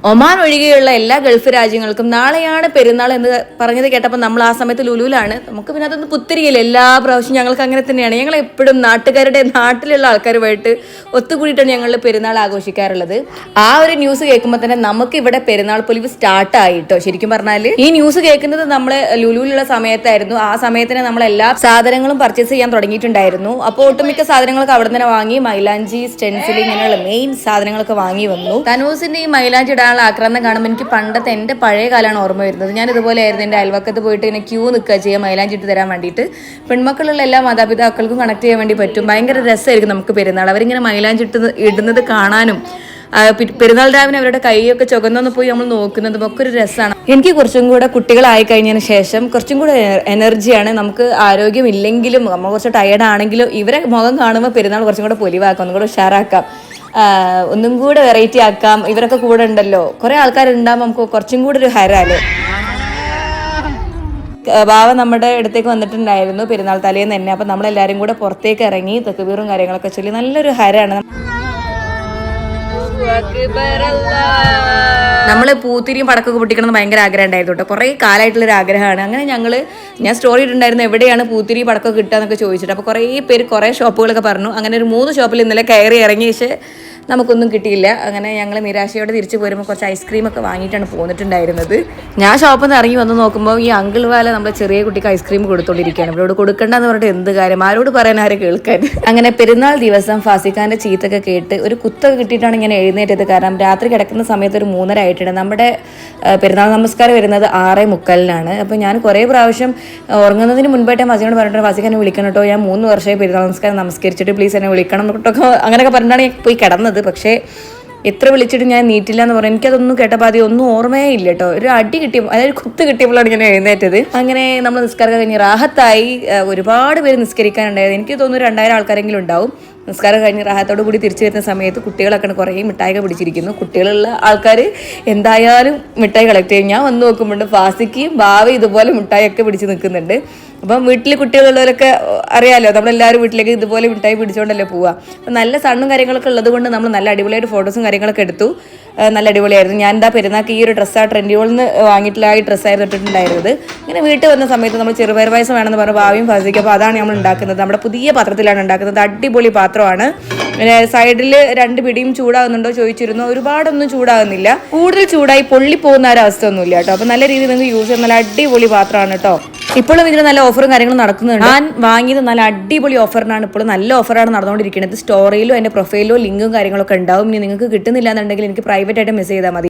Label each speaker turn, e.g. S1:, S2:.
S1: Oman ഒഴികെയുള്ള എല്ലാ Gulf രാജ്യങ്ങൾക്കും നാളെയാണ് പെരുന്നാൾ എന്ന് പറഞ്ഞത് കേട്ടപ്പോൾ നമ്മൾ ആ സമയത്ത് ലുലുവിലാണ്. നമുക്ക് പിന്നെ അതൊന്നും പുത്തിരിയില്ല. എല്ലാ പ്രാവശ്യം ഞങ്ങൾക്ക് അങ്ങനെ തന്നെയാണ്. ഞങ്ങൾ എപ്പോഴും നാട്ടിലുള്ള ആൾക്കാരുമായിട്ട് ഒത്തുകൂടിയിട്ടാണ് ഞങ്ങൾ പെരുന്നാൾ ആഘോഷിക്കാറുള്ളത്. ആ ഒരു ന്യൂസ് കേൾക്കുമ്പോൾ തന്നെ നമുക്ക് ഇവിടെ പെരുന്നാൾ പൊലിവ് സ്റ്റാർട്ടായിട്ടോ. ശരിക്കും പറഞ്ഞാൽ ഈ ന്യൂസ് കേൾക്കുന്നത് നമ്മൾ ലുലുവിലുള്ള സമയത്തായിരുന്നു. ആ സമയത്തിന് നമ്മൾ എല്ലാ സാധനങ്ങളും പർച്ചേസ് ചെയ്യാൻ തുടങ്ങിയിട്ടുണ്ടായിരുന്നു. അപ്പോൾ ഒട്ടുമിക്ക സാധനങ്ങളൊക്കെ അവിടെ തന്നെ വാങ്ങി. മൈലാഞ്ചി, സ്റ്റെൻസിൽ, ഇങ്ങനെയുള്ള മെയിൻ സാധനങ്ങളൊക്കെ വാങ്ങി വന്നു. തനൂസിന്റെ ഈ മൈലാഞ്ചി ആക്രാന്തം കാണുമ്പോൾ എനിക്ക് പണ്ടത്തെ എൻ്റെ പഴയ കാലമാണ് ഓർമ്മ വരുന്നത്. ഞാൻ ഇതുപോലെ ആയിരുന്നു. എൻ്റെ അയൽവക്കത്ത് പോയിട്ട് ഇങ്ങനെ ക്യൂ നിൽക്കുക ചെയ്യുക മൈലാഞ്ചി ഇട്ട് തരാൻ വേണ്ടിയിട്ട്. പെൺമക്കളുള്ള എല്ലാ മാതാപിതാക്കൾക്കും കണക്ട് ചെയ്യാൻ വേണ്ടി പറ്റും. ഭയങ്കര രസമായിരിക്കും നമുക്ക് പെരുന്നാൾ. അവരിങ്ങനെ മൈലാഞ്ചി ഇടുന്നത് കാണാനും പെരുന്നാൾ രാവിലെ അവരുടെ കൈയൊക്കെ ചുവന്നൊന്ന് പോയി നമ്മൾ നോക്കുന്നതും ഒക്കെ ഒരു രസമാണ്. എനിക്ക് കുറച്ചും കൂടെ കുട്ടികളായി കഴിഞ്ഞതിന് ശേഷം കുറച്ചും കൂടെ എനർജിയാണ്. നമുക്ക് ആരോഗ്യമില്ലെങ്കിലും നമ്മൾ കുറച്ച് ടയേർഡ് ആണെങ്കിലും ഇവരെ മുഖം കാണുമ്പോൾ പെരുന്നാൾ കുറച്ചും കൂടെ പൊലിവാക്കാം, ഒന്നും കൂടെ ഉഷാറാക്കാം, ഒന്നും കൂടെ വെറൈറ്റി ആക്കാം. ഇവരൊക്കെ കൂടെ ഉണ്ടല്ലോ, കുറെ ആൾക്കാരുണ്ടാകുമ്പോൾ നമുക്ക് കുറച്ചും കൂടെ ഒരു ഹരല്ലേ. ബാവ നമ്മുടെ അടുത്തേക്ക് വന്നിട്ടുണ്ടായിരുന്നു പെരുന്നാൾ തലേന്ന് തന്നെ. അപ്പം നമ്മളെല്ലാവരും കൂടെ പുറത്തേക്ക് ഇറങ്ങി തെക്കുബീറും കാര്യങ്ങളൊക്കെ ചൊല്ലി നല്ലൊരു ഹരാണ്. നമ്മള് പൂത്തിരിയും പടക്കൊക്കെ പൊട്ടിക്കണം ഭയങ്കര ആഗ്രഹം ഉണ്ടായിരുന്നു കേട്ടോ. കുറേ കാലമായിട്ടുള്ളൊരു ആഗ്രഹമാണ്. അങ്ങനെ ഞാൻ സ്റ്റോറി ഇട്ടുണ്ടായിരുന്നു എവിടെയാണ് പൂത്തിരി പടക്കം കിട്ടുക എന്നൊക്കെ ചോദിച്ചിട്ട്. അപ്പോൾ കുറേ പേര് കുറേ ഷോപ്പുകളൊക്കെ പറഞ്ഞു. അങ്ങനെ ഒരു 3 ഷോപ്പിൽ ഇന്നലെ കയറി ഇറങ്ങി. പക്ഷേ നമുക്കൊന്നും കിട്ടിയില്ല. അങ്ങനെ ഞങ്ങൾ നിരാശയോടെ തിരിച്ചു പോരുമ്പോൾ കുറച്ച് ഐസ്ക്രീമൊക്കെ വാങ്ങിയിട്ടാണ് പോന്നിട്ടുണ്ടായിരുന്നത്. ഞാൻ ഷോപ്പിൽ നിന്ന് ഇറങ്ങി വന്ന് നോക്കുമ്പോൾ ഈ അങ്കിൾ വാല നമ്മുടെ ചെറിയ കുട്ടിക്ക് ഐസ്ക്രീം കൊടുത്തോണ്ടിരിക്കുകയാണ്. ഇവരോട് കൊടുക്കണ്ടെന്ന് പറഞ്ഞിട്ട് എന്ത് കാര്യം, ആരോട് പറയാൻ ആരെ കേൾക്കാൻ. അങ്ങനെ പെരുന്നാൾ ദിവസം ഫാസിഖാന്റെ ചീത്തൊക്കെ കേട്ട് ഒരു കുത്തൊക്കെ കിട്ടിയിട്ടാണ് ഇങ്ങനെ എഴുന്നേറ്റത്. കാരണം രാത്രി കിടക്കുന്ന സമയത്ത് ഒരു 3:30 ആയിട്ടുണ്ട്. നമ്മുടെ പെരുന്നാൾ നമസ്കാരം വരുന്നത് 6:45. അപ്പോൾ ഞാൻ കുറേ പ്രാവശ്യം ഉറങ്ങുന്നതിന് മുൻപായിട്ട് ഫാസിഖാനോട് പറഞ്ഞിട്ട് ഫാസിഖാനെ വിളിക്കണം കേട്ടോ, ഞാൻ 3 വർഷമായി പെരുന്നാൾ നമസ്കാരം നമസ്കരിച്ചിട്ട് പ്ലീസ് എന്നെ വിളിക്കണം കേട്ടോ അങ്ങനെയൊക്കെ പറഞ്ഞിട്ടാണ് ഞാൻ പോയി കിടന്നത്. പക്ഷേ എത്ര വിളിച്ചിട്ട് ഞാൻ നീറ്റില്ല എന്ന് പറഞ്ഞു. എനിക്കതൊന്നും കേട്ടപ്പോൾ ആദ്യം ഒന്നും ഓർമ്മയേ ഇല്ല കേട്ടോ. ഒരു അടി കിട്ടിയ, അതായത് കുത്ത് കിട്ടിയപ്പോഴാണ് ഞാൻ എഴുന്നേറ്റത്. അങ്ങനെ നമ്മൾ നിസ്കാരം കഴിഞ്ഞ് റാഹത്തായി. ഒരുപാട് പേര് നിസ്കരിക്കാനുണ്ടായത്. എനിക്ക് തോന്നുന്നു 2000 ആൾക്കാരെങ്കിലും ഉണ്ടാവും. നിസ്കാരം കഴിഞ്ഞ് റാഹത്തോടു കൂടി തിരിച്ചു വരുന്ന സമയത്ത് കുട്ടികളൊക്കെ കുറേ മിഠായിയൊക്കെ പിടിച്ചിരിക്കുന്നു. കുട്ടികളുള്ള ആൾക്കാർ എന്തായാലും മിഠായി കളക്ട് ചെയ്യും. ഞാൻ വന്ന് നോക്കുമ്പോണ്ട് ഫാസിക്കും ബാവയും ഇതുപോലെ മിഠായിയൊക്കെ പിടിച്ച് നിൽക്കുന്നുണ്ട്. അപ്പം വീട്ടിൽ കുട്ടികളുള്ളവരൊക്കെ അറിയാമല്ലോ, നമ്മളെല്ലാവരും വീട്ടിലേക്ക് ഇതുപോലെ മിഠായി പിടിച്ചുകൊണ്ടല്ലേ പോവുക. അപ്പം നല്ല സണ്ണും കാര്യങ്ങളൊക്കെ ഉള്ളത് കൊണ്ട് നമ്മൾ നല്ല അടിപൊളിയായിട്ട് ഫോട്ടോസും കാര്യങ്ങളൊക്കെ എടുത്തു. നല്ല അടിപൊളിയായിരുന്നു. ഞാൻ എന്താ പെരുന്നാൾക്ക് ഈ ഒരു ഡ്രസ്സാണ് ട്രെൻഡിയോളിൽ നിന്ന് വാങ്ങിയിട്ടുള്ള ഈ ഡ്രസ്സായിരുന്നു ഇട്ടിട്ടുണ്ടായിരുന്നത്. ഇങ്ങനെ വീട്ടിൽ വന്ന സമയത്ത് നമ്മൾ ചെറുപയർ പായസം വേണമെന്ന് പറഞ്ഞ് ഭാവിയും ഫാസിക്കും. അപ്പോൾ അതാണ് നമ്മൾ ഉണ്ടാക്കുന്നത്. നമ്മുടെ പുതിയ പാത്രത്തിലാണ് ഉണ്ടാക്കുന്നത്. അടിപൊളി പാത്രമാണ്. സൈഡിൽ 2 പിടിയും ചൂടാകുന്നുണ്ടോ ചോദിച്ചിരുന്നു. ഒരുപാടൊന്നും ചൂടാകുന്നില്ല. കൂടുതൽ ചൂടായി പൊള്ളിപ്പോകുന്ന ഒരവസ്ഥ ഒന്നുമില്ല കേട്ടോ. അപ്പോൾ നല്ല രീതിയിൽ നിങ്ങൾക്ക് യൂസ് ചെയ്യാൻ നല്ല അടിപൊളി പാത്രമാണ് കേട്ടോ. ഇപ്പോഴും ഇതിന് നല്ല ഓഫറും കാര്യങ്ങളും നടക്കുന്നുണ്ട്. ഞാൻ വാങ്ങിയത് നല്ല അടിപൊളി ഓഫറിനാണ്. ഇപ്പോഴും നല്ല ഓഫറാണ് നടന്നുകൊണ്ടിരിക്കുന്നത്. സ്റ്റോറിയിലും എൻ്റെ പ്രൊഫൈലിലോ ലിങ്കും കാര്യങ്ങളൊക്കെ ഉണ്ടാവും. ഇനി നിങ്ങൾക്ക് കിട്ടുന്നില്ല എന്നുണ്ടെങ്കിൽ എനിക്ക് പ്രൈവറ്റ് ആയിട്ട് മെസ്സേജ് ചെയ്താൽ മതി.